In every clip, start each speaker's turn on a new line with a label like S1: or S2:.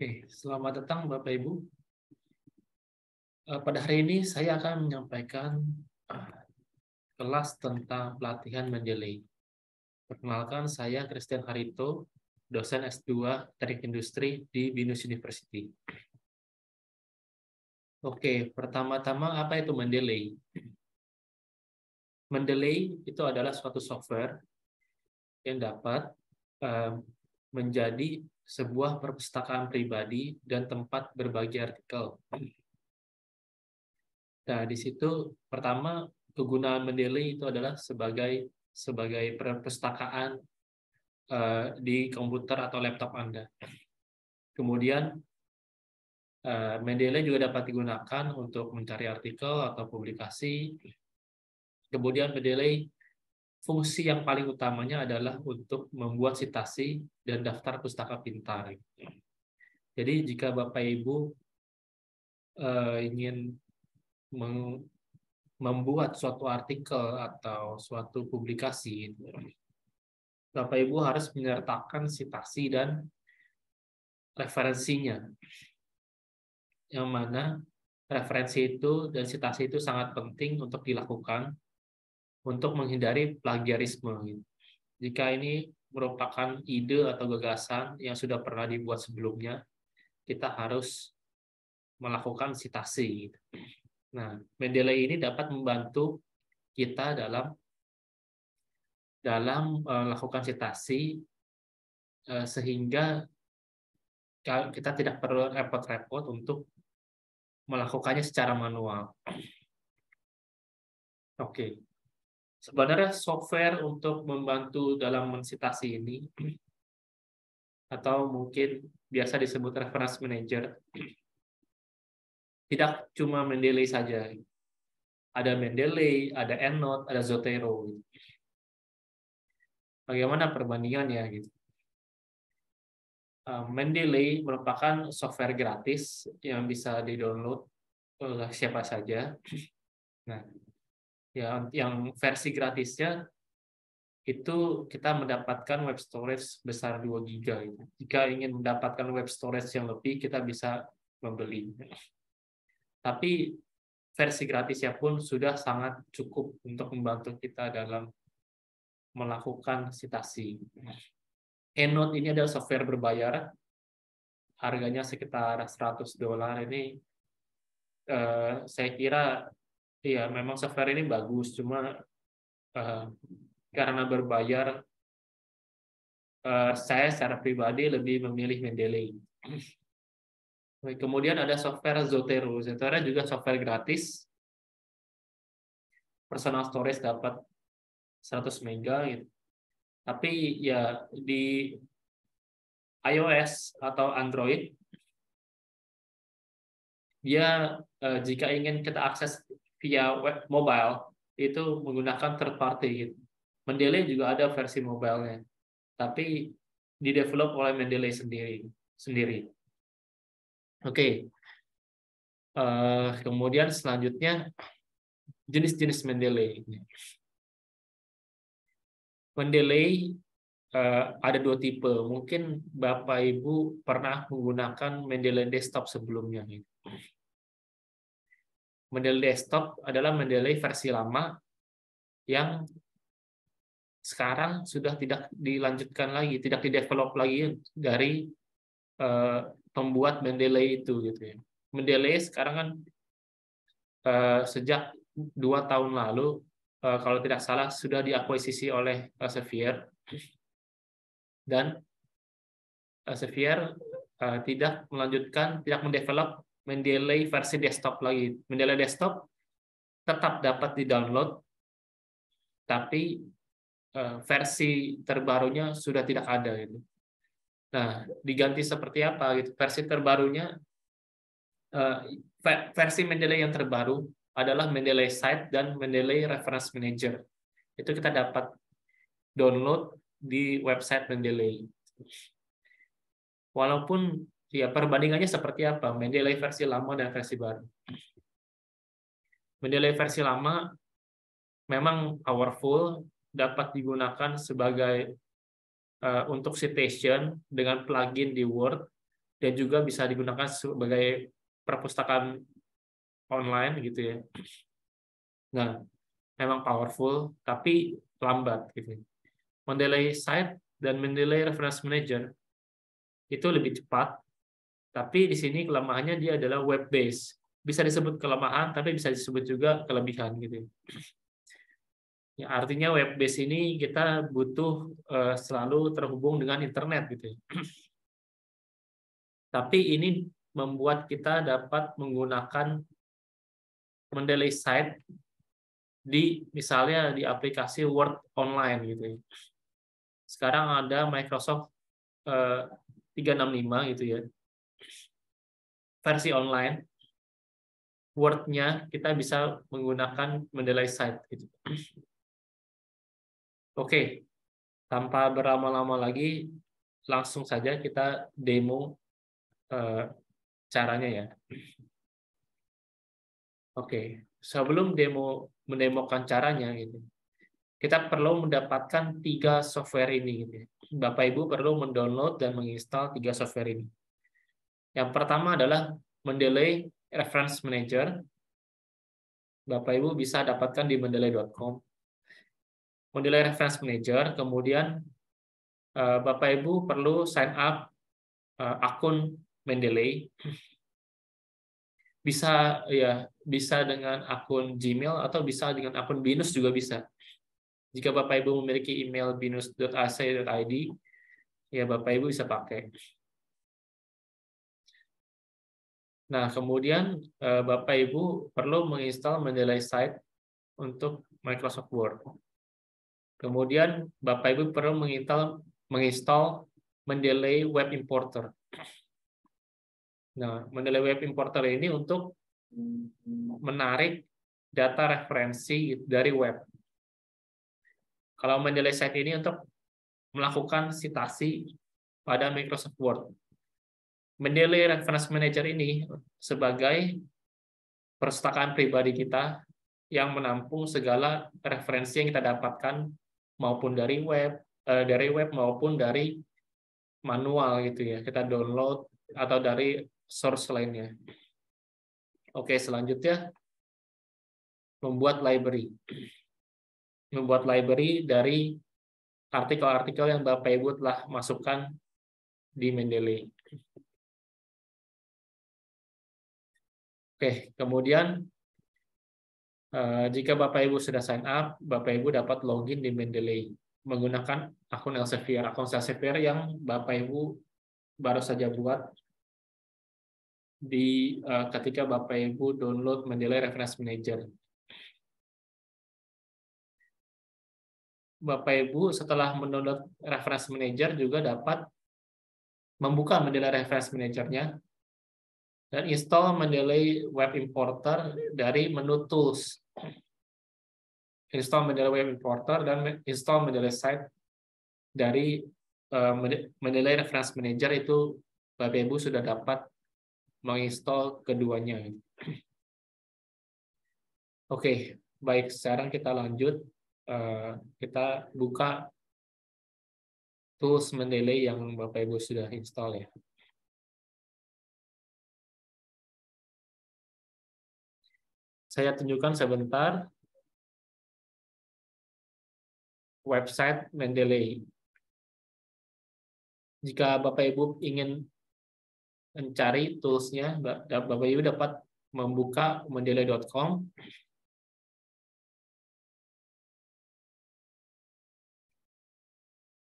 S1: Oke, selamat datang Bapak Ibu. Pada hari ini saya akan menyampaikan eh, kelas tentang pelatihan Mendeley. Perkenalkan, saya Christian Harito, dosen S2 Teknik Industri di BINUS University. Oke, pertama-tama apa itu Mendeley? Mendeley itu adalah suatu software yang dapat eh, menjadi sebuah perpustakaan pribadi dan tempat berbagi artikel. Nah, di situ pertama kegunaan Mendeley itu adalah sebagai perpustakaan di komputer atau laptop Anda. Kemudian Mendeley juga dapat digunakan untuk mencari artikel atau publikasi. Kemudian Mendeley fungsi yang paling utamanya adalah untuk membuat sitasi dan daftar pustaka pintar. Jadi jika Bapak Ibu ingin membuat suatu artikel atau suatu publikasi, Bapak Ibu harus menyertakan sitasi dan referensinya, yang mana referensi itu dan sitasi itu sangat penting untuk dilakukan untuk menghindari plagiarisme. Jika ini merupakan ide atau gagasan yang sudah pernah dibuat sebelumnya, kita harus melakukan sitasi. Nah, Mendeley ini dapat membantu kita dalam melakukan sitasi sehingga kita tidak perlu repot-repot untuk melakukannya secara manual. Oke, sebenarnya software untuk membantu dalam mensitasi ini, atau mungkin biasa disebut reference manager, tidak cuma Mendeley saja. Ada Mendeley, ada EndNote, ada Zotero. Bagaimana perbandingannya? Gitu. Mendeley merupakan software gratis yang bisa di-download oleh siapa saja. Nah, yang versi gratisnya itu kita mendapatkan web storage besar 2 GB. Jika ingin mendapatkan web storage yang lebih, kita bisa membeli. Tapi versi gratisnya pun sudah sangat cukup untuk membantu kita dalam melakukan sitasi. EndNote ini adalah software berbayar, harganya sekitar $100. Ini saya kira ya memang software ini bagus, cuma karena berbayar, saya secara pribadi lebih memilih Mendeley. Kemudian ada software Zotero. Zotero juga software gratis. Personal storage dapat 100 MB gitu. Tapi ya di iOS atau Android, dia jika ingin kita akses via web mobile itu menggunakan third party gitu. Mendeley juga ada versi mobile-nya, tapi di-develop oleh Mendeley sendiri. Oke. Kemudian selanjutnya jenis-jenis Mendeley. Mendeley ada 2 tipe. Mungkin Bapak Ibu pernah menggunakan Mendeley desktop sebelumnya. Mendeley desktop adalah Mendeley versi lama yang sekarang sudah tidak dilanjutkan lagi, tidak di-develop lagi dari pembuat Mendeley itu gitu ya. Mendeley sekarang kan sejak 2 tahun lalu, kalau tidak salah, sudah diakuisisi oleh Elsevier, dan Elsevier tidak mendevelop Mendeley versi desktop lagi. Mendeley desktop tetap dapat di-download, tapi versi terbarunya sudah tidak ada gitu. Nah, diganti seperti apa gitu? Versi terbarunya, versi Mendeley yang terbaru adalah Mendeley Site dan Mendeley Reference Manager. Itu kita dapat download di website Mendeley. Walaupun ya perbandingannya seperti apa, Mendeley versi lama dan versi baru. Mendeley versi lama memang powerful, dapat digunakan sebagai untuk citation dengan plugin di Word, dan juga bisa digunakan sebagai perpustakaan online gitu ya. Nah, memang powerful tapi lambat gitu. Mendeley site dan Mendeley Reference Manager itu lebih cepat, tapi di sini kelemahannya dia adalah web based. Bisa disebut kelemahan, tapi bisa disebut juga kelebihan gitu. Ya, artinya web based ini kita butuh selalu terhubung dengan internet gitu. Tapi ini membuat kita dapat menggunakan Mendeley site misalnya di aplikasi Word online gitu. Sekarang ada Microsoft 365 gitu ya. Versi online Word-nya kita bisa menggunakan Mendeley site gitu. Oke, tanpa berlama-lama lagi langsung saja kita demo caranya ya. Oke, sebelum mendemokan caranya gitu, kita perlu mendapatkan 3 software ini gitu. Bapak Ibu perlu mendownload dan menginstal 3 software ini. Yang pertama adalah Mendeley Reference Manager. Bapak Ibu bisa dapatkan di mendeley.com. Mendeley Reference Manager, kemudian Bapak Ibu perlu sign up akun Mendeley. Bisa dengan akun Gmail atau bisa dengan akun BINUS juga bisa. Jika Bapak Ibu memiliki email binus.ac.id, ya Bapak Ibu bisa pakai. Nah, kemudian Bapak Ibu perlu menginstal Mendeley site untuk Microsoft Word. Kemudian Bapak Ibu perlu menginstal Mendeley Web Importer. Nah, Mendeley Web Importer ini untuk menarik data referensi dari web. Kalau Mendeley site ini untuk melakukan citasi pada Microsoft Word. Mendeley Reference Manager ini sebagai perpustakaan pribadi kita yang menampung segala referensi yang kita dapatkan maupun dari web maupun dari manual gitu ya. Kita download atau dari source lainnya. Oke, selanjutnya membuat library. Membuat library dari artikel-artikel yang Bapak Ibu telah masukkan di Mendeley. Oke, kemudian jika Bapak Ibu sudah sign up, Bapak Ibu dapat login di Mendeley menggunakan akun Elsevier, yang Bapak Ibu baru saja buat ketika Bapak Ibu download Mendeley Reference Manager. Bapak Ibu setelah mendownload Reference Manager juga dapat membuka Mendeley Reference Manager-nya dan install Mendeley Web Importer dari menu Tools. Install Mendeley Web Importer dan install Mendeley Site dari Mendeley Reference Manager itu Bapak Ibu sudah dapat menginstal keduanya. Oke, baik. Sekarang kita lanjut. Kita buka tools Mendeley yang Bapak Ibu sudah install ya. Saya tunjukkan sebentar website Mendeley. Jika Bapak Ibu ingin mencari tools-nya, Bapak Ibu dapat membuka mendeley.com.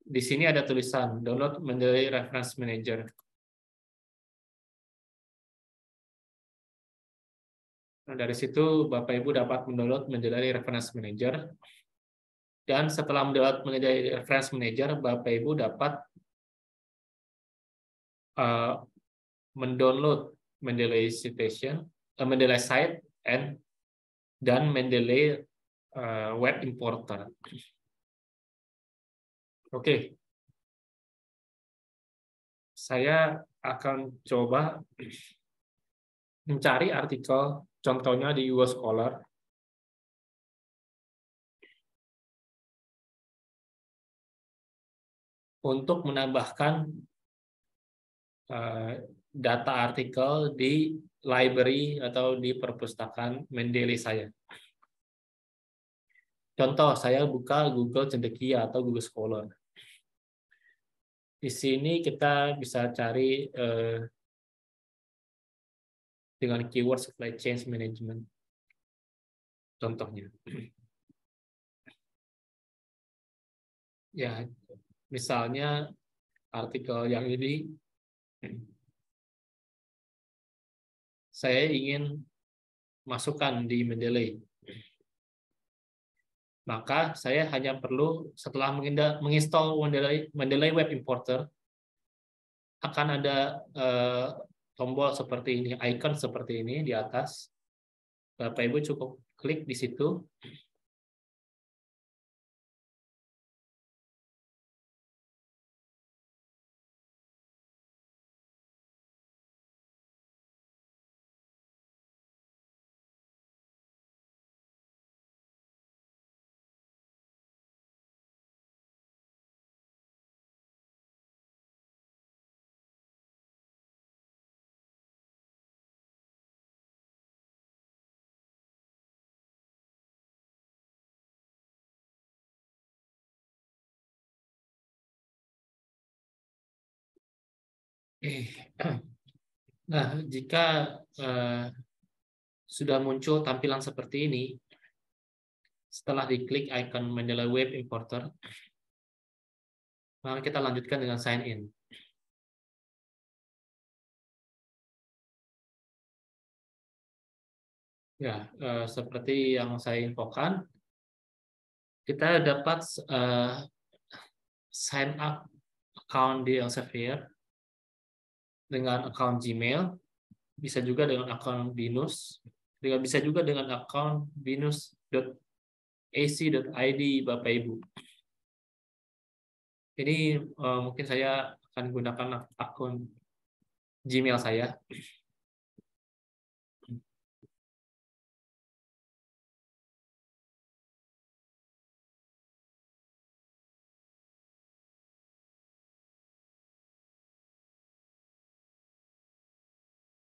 S1: Di sini ada tulisan download Mendeley Reference Manager. Nah, dari situ Bapak Ibu dapat mendownload Mendeley Reference Manager. Dan setelah mendownload Mendeley Reference Manager, Bapak Ibu dapat mendownload Mendeley Citation, Mendeley Site, dan Mendeley Web Importer. Oke. Saya akan coba mencari artikel, contohnya di US Scholar. Untuk menambahkan data artikel di library atau di perpustakaan Mendeley saya. Contoh, saya buka Google Cendekia atau Google Scholar. Di sini kita bisa cari dengan keyword supply chain management. Contohnya. Ya, misalnya artikel yang ini saya ingin masukkan di Mendeley. Maka saya hanya perlu setelah menginstall Mendeley Web Importer, akan ada tombol seperti ini, icon seperti ini di atas. Bapak Ibu cukup klik di situ. Nah, jika sudah muncul tampilan seperti ini, setelah diklik icon Mendeley Web Importer, maka kita lanjutkan dengan sign in. Ya, seperti yang saya infokan, kita dapat sign up account di Elsevier dengan account Gmail, bisa juga dengan account Binus, bisa juga dengan account binus.ac.id Bapak Ibu. Ini mungkin saya akan gunakan akun Gmail saya.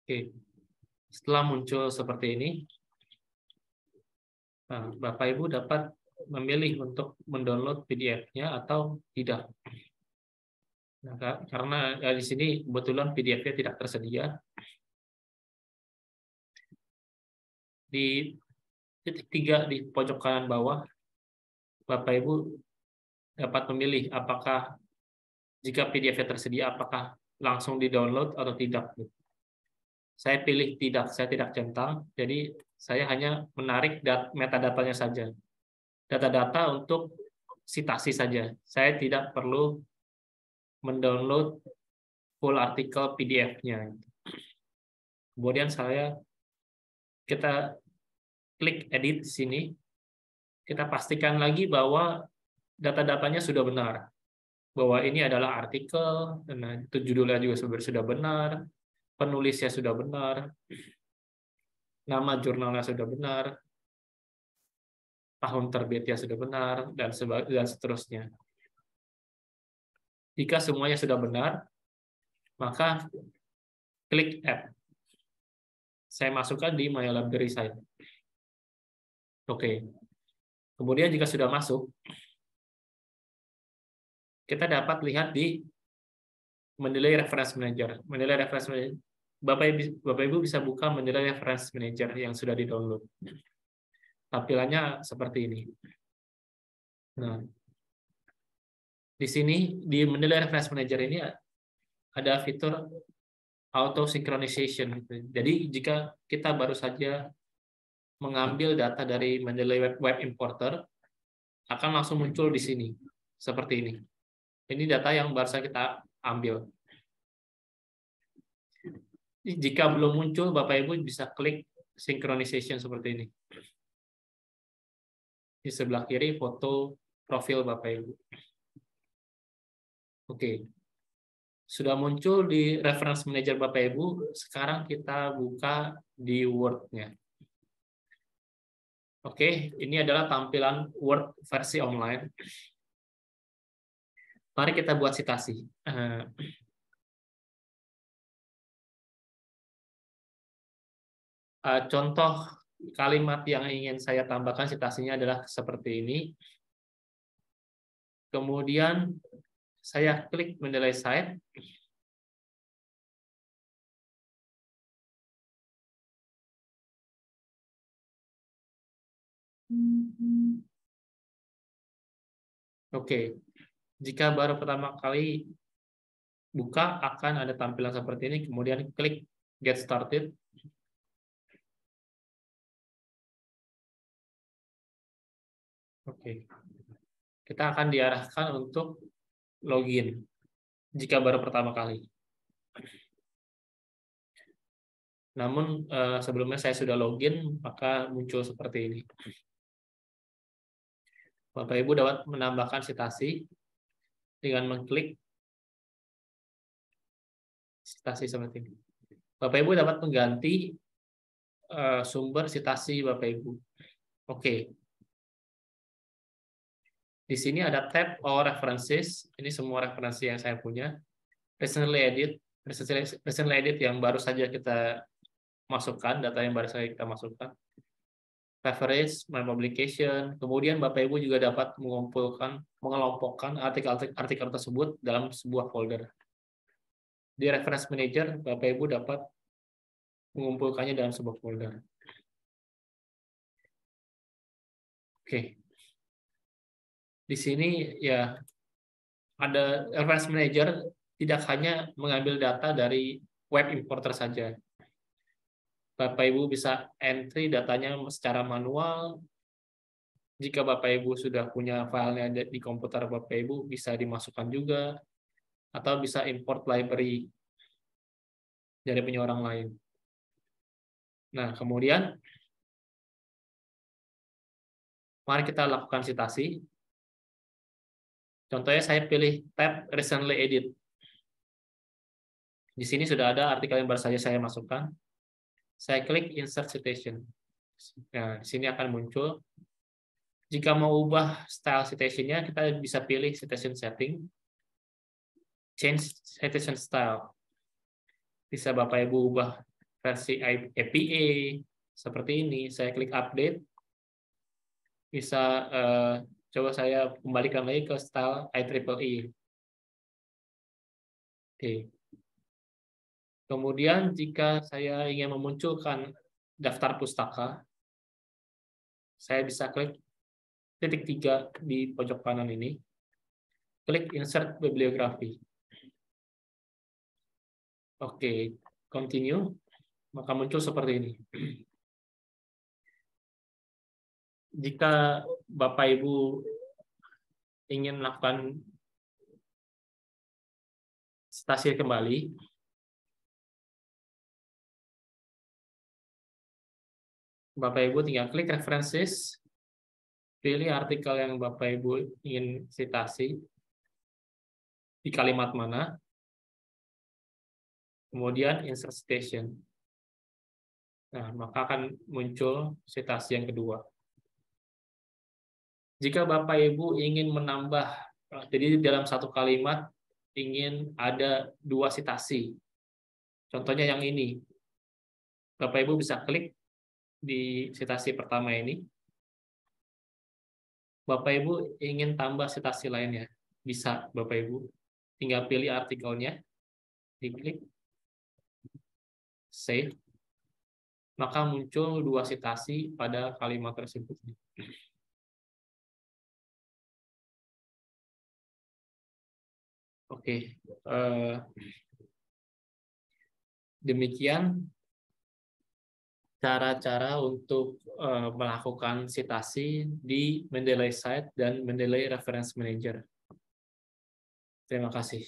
S1: Oke, setelah muncul seperti ini, Bapak Ibu dapat memilih untuk mendownload PDF-nya atau tidak. Nah, karena di sini kebetulan PDF-nya tidak tersedia, di titik 3 di pojok kanan bawah, Bapak Ibu dapat memilih apakah jika PDF-nya tersedia, apakah langsung di-download atau tidak. Saya pilih tidak, saya tidak centang, jadi saya hanya menarik metadatanya saja. Data-data untuk citasi saja. Saya tidak perlu mendownload full artikel PDF-nya. Kemudian kita klik edit di sini. Kita pastikan lagi bahwa data-datanya sudah benar. Bahwa ini adalah artikel, dan itu judulnya juga sudah benar, penulisnya sudah benar, nama jurnalnya sudah benar, tahun terbitnya sudah benar, dan seterusnya. Jika semuanya sudah benar, maka klik Add. Saya masukkan di My Library saya. Oke. Kemudian jika sudah masuk, kita dapat lihat di Mendeley Reference Manager. Mendeley Reference Manager. Bapak Ibu bisa buka Mendeley Reference Manager yang sudah di-download. Tampilannya seperti ini. Nah, di sini di Mendeley Reference Manager ini ada fitur auto synchronization. Jadi jika kita baru saja mengambil data dari Mendeley Web Importer, akan langsung muncul di sini seperti ini. Ini data yang baru saja kita ambil. Jika belum muncul, Bapak Ibu bisa klik synchronization seperti ini. Di sebelah kiri foto profil Bapak Ibu. Oke. Sudah muncul di reference manager Bapak Ibu, sekarang kita buka di Word-nya. Oke, ini adalah tampilan Word versi online. Mari kita buat citasi. Contoh kalimat yang ingin saya tambahkan citasinya adalah seperti ini. Kemudian saya klik mendelay site. Oke, jika baru pertama kali buka akan ada tampilan seperti ini, kemudian klik Get Started. Oke, kita akan diarahkan untuk login jika baru pertama kali. Namun sebelumnya saya sudah login, maka muncul seperti ini. Bapak Ibu dapat menambahkan citasi dengan mengklik citasi seperti ini. Bapak Ibu dapat mengganti sumber citasi Bapak Ibu. Oke. Di sini ada tab All References. Ini semua referensi yang saya punya. Recently edit yang baru saja kita masukkan, data yang baru saja kita masukkan. Favorites, My Publication. Kemudian Bapak Ibu juga dapat mengelompokkan artikel tersebut dalam sebuah folder. Di Reference Manager, Bapak Ibu dapat mengumpulkannya dalam sebuah folder. Oke. Di sini ya ada Reference Manager tidak hanya mengambil data dari web importer saja. Bapak Ibu bisa entry datanya secara manual. Jika Bapak Ibu sudah punya filenya di komputer Bapak Ibu, bisa dimasukkan juga, atau bisa import library dari punya orang lain. Nah, kemudian mari kita lakukan citasi. Contohnya saya pilih tab Recently Edit. Di sini sudah ada artikel yang baru saja saya masukkan. Saya klik Insert Citation. Nah, di sini akan muncul. Jika mau ubah style citation-nya, kita bisa pilih citation setting, change citation style. Bisa Bapak Ibu ubah versi APA seperti ini. Saya klik update. Bisa coba saya kembalikan lagi ke style IEEE. Oke. Kemudian jika saya ingin memunculkan daftar pustaka, saya bisa klik titik 3 di pojok kanan ini. Klik Insert Bibliography. Oke, continue. Maka muncul seperti ini. Jika Bapak Ibu ingin melakukan citasi kembali, Bapak Ibu tinggal klik References, pilih artikel yang Bapak Ibu ingin citasi, di kalimat mana, kemudian Insert Citation. Nah, maka akan muncul citasi yang kedua. Jika Bapak Ibu ingin menambah, jadi dalam satu kalimat ingin ada 2 citasi. Contohnya yang ini. Bapak Ibu bisa klik di citasi pertama ini. Bapak Ibu ingin tambah citasi lainnya. Bisa Bapak Ibu. Tinggal pilih artikelnya, diklik, save. Maka muncul 2 citasi pada kalimat tersebut. Oke, demikian cara-cara untuk melakukan citasi di Mendeley Site dan Mendeley Reference Manager. Terima kasih.